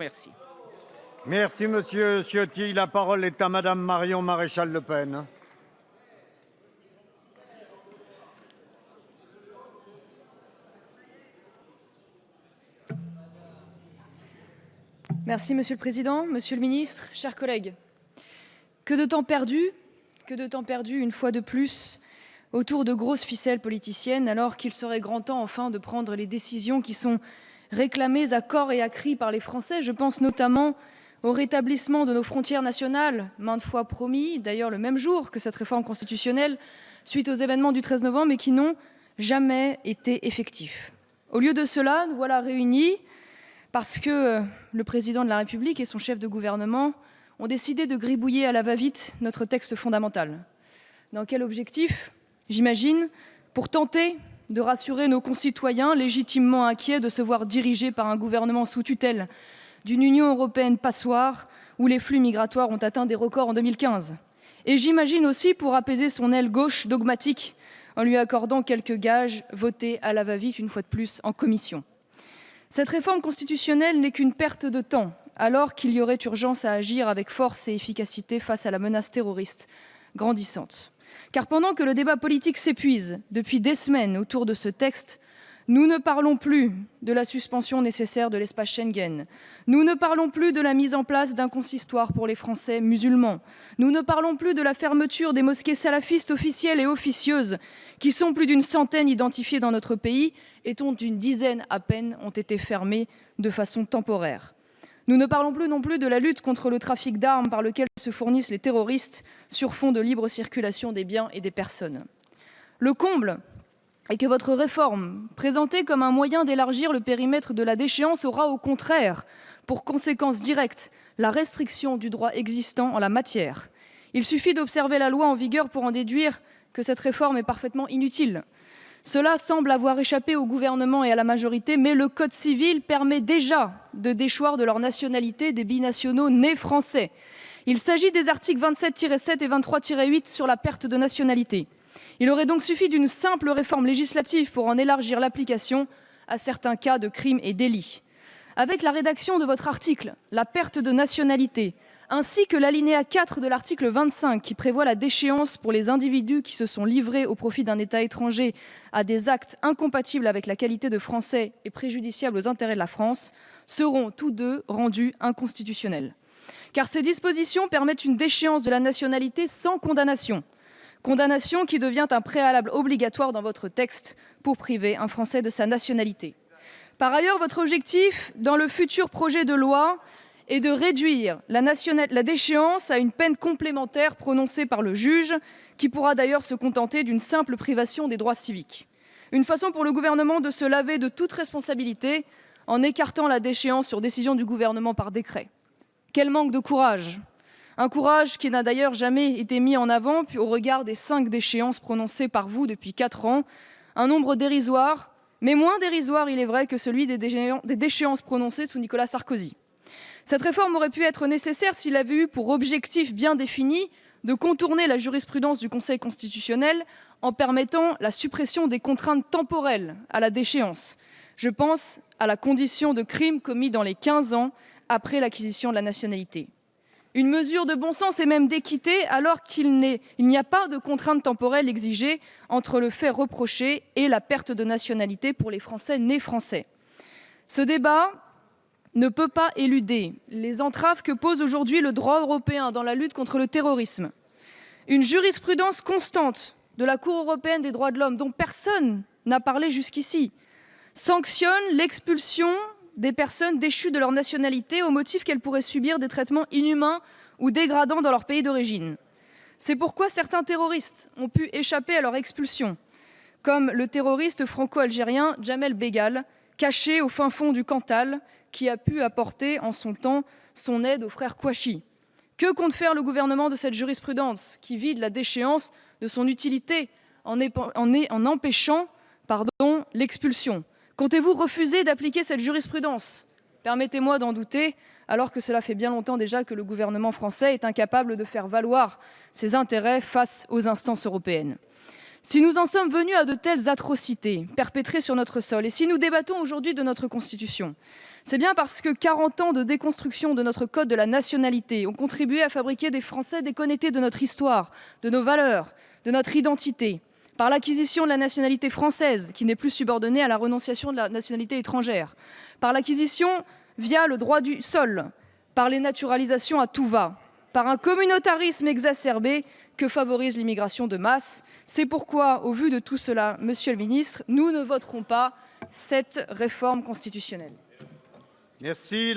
Merci. Merci, monsieur Ciotti. La parole est à madame Marion Maréchal Le Pen. Merci Monsieur le Président, Monsieur le Ministre, chers collègues. Que de temps perdu une fois de plus autour de grosses ficelles politiciennes, alors qu'il serait grand temps enfin de prendre les décisions qui sont réclamées à corps et à cri par les Français. Je pense notamment au rétablissement de nos frontières nationales, maintes fois promis, d'ailleurs le même jour que cette réforme constitutionnelle, suite aux événements du 13 novembre, mais qui n'ont jamais été effectifs. Au lieu de cela, nous voilà réunis parce que le président de la République et son chef de gouvernement ont décidé de gribouiller à la va-vite notre texte fondamental. Dans quel objectif ? J'imagine, pour tenter de rassurer nos concitoyens légitimement inquiets de se voir dirigés par un gouvernement sous tutelle d'une Union européenne passoire où les flux migratoires ont atteint des records en 2015. Et j'imagine aussi pour apaiser son aile gauche dogmatique en lui accordant quelques gages votés à la va-vite une fois de plus en commission. Cette réforme constitutionnelle n'est qu'une perte de temps, alors qu'il y aurait urgence à agir avec force et efficacité face à la menace terroriste grandissante. Car pendant que le débat politique s'épuise depuis des semaines autour de ce texte, nous ne parlons plus de la suspension nécessaire de l'espace Schengen. Nous ne parlons plus de la mise en place d'un consistoire pour les Français musulmans. Nous ne parlons plus de la fermeture des mosquées salafistes officielles et officieuses, qui sont plus d'une centaine identifiées dans notre pays et dont une dizaine à peine ont été fermées de façon temporaire. Nous ne parlons plus non plus de la lutte contre le trafic d'armes par lequel se fournissent les terroristes sur fond de libre circulation des biens et des personnes. Le comble est que votre réforme, présentée comme un moyen d'élargir le périmètre de la déchéance, aura au contraire pour conséquence directe la restriction du droit existant en la matière. Il suffit d'observer la loi en vigueur pour en déduire que cette réforme est parfaitement inutile. Cela semble avoir échappé au gouvernement et à la majorité, mais le Code civil permet déjà de déchoir de leur nationalité des binationaux nés français. Il s'agit des articles 27-7 et 23-8 sur la perte de nationalité. Il aurait donc suffi d'une simple réforme législative pour en élargir l'application à certains cas de crimes et délits. Avec la rédaction de votre article, la perte de nationalité, ainsi que l'alinéa 4 de l'article 25 qui prévoit la déchéance pour les individus qui se sont livrés au profit d'un État étranger à des actes incompatibles avec la qualité de Français et préjudiciables aux intérêts de la France, seront tous deux rendus inconstitutionnels. Car ces dispositions permettent une déchéance de la nationalité sans condamnation. Condamnation qui devient un préalable obligatoire dans votre texte pour priver un Français de sa nationalité. Par ailleurs, votre objectif dans le futur projet de loi est de réduire la déchéance à une peine complémentaire prononcée par le juge, qui pourra d'ailleurs se contenter d'une simple privation des droits civiques. Une façon pour le gouvernement de se laver de toute responsabilité en écartant la déchéance sur décision du gouvernement par décret. Quel manque de courage! Un courage qui n'a d'ailleurs jamais été mis en avant au regard des 5 déchéances prononcées par vous depuis 4 ans, un nombre dérisoire, mais moins dérisoire, il est vrai, que celui des déchéances prononcées sous Nicolas Sarkozy. Cette réforme aurait pu être nécessaire s'il avait eu pour objectif bien défini de contourner la jurisprudence du Conseil constitutionnel en permettant la suppression des contraintes temporelles à la déchéance. Je pense à la condition de crime commis dans les 15 ans après l'acquisition de la nationalité. Une mesure de bon sens et même d'équité, alors qu'il n'y a pas de contrainte temporelle exigée entre le fait reproché et la perte de nationalité pour les Français nés français. Ce débat ne peut pas éluder les entraves que pose aujourd'hui le droit européen dans la lutte contre le terrorisme. Une jurisprudence constante de la Cour européenne des droits de l'homme, dont personne n'a parlé jusqu'ici, sanctionne l'expulsion des personnes déchues de leur nationalité au motif qu'elles pourraient subir des traitements inhumains ou dégradants dans leur pays d'origine. C'est pourquoi certains terroristes ont pu échapper à leur expulsion, comme le terroriste franco-algérien Djamel Begal, caché au fin fond du Cantal, qui a pu apporter en son temps son aide aux frères Kouachi. Que compte faire le gouvernement de cette jurisprudence qui vide la déchéance de son utilité en empêchant l'expulsion ? Comptez-vous refuser d'appliquer cette jurisprudence ? Permettez-moi d'en douter, alors que cela fait bien longtemps déjà que le gouvernement français est incapable de faire valoir ses intérêts face aux instances européennes. Si nous en sommes venus à de telles atrocités perpétrées sur notre sol, et si nous débattons aujourd'hui de notre Constitution, C'est bien parce que 40 ans de déconstruction de notre code de la nationalité ont contribué à fabriquer des Français déconnectés de notre histoire, de nos valeurs, de notre identité, par l'acquisition de la nationalité française, qui n'est plus subordonnée à la renonciation de la nationalité étrangère, par l'acquisition via le droit du sol, par les naturalisations à tout va, par un communautarisme exacerbé que favorise l'immigration de masse. C'est pourquoi, au vu de tout cela, monsieur le ministre, nous ne voterons pas cette réforme constitutionnelle. Merci.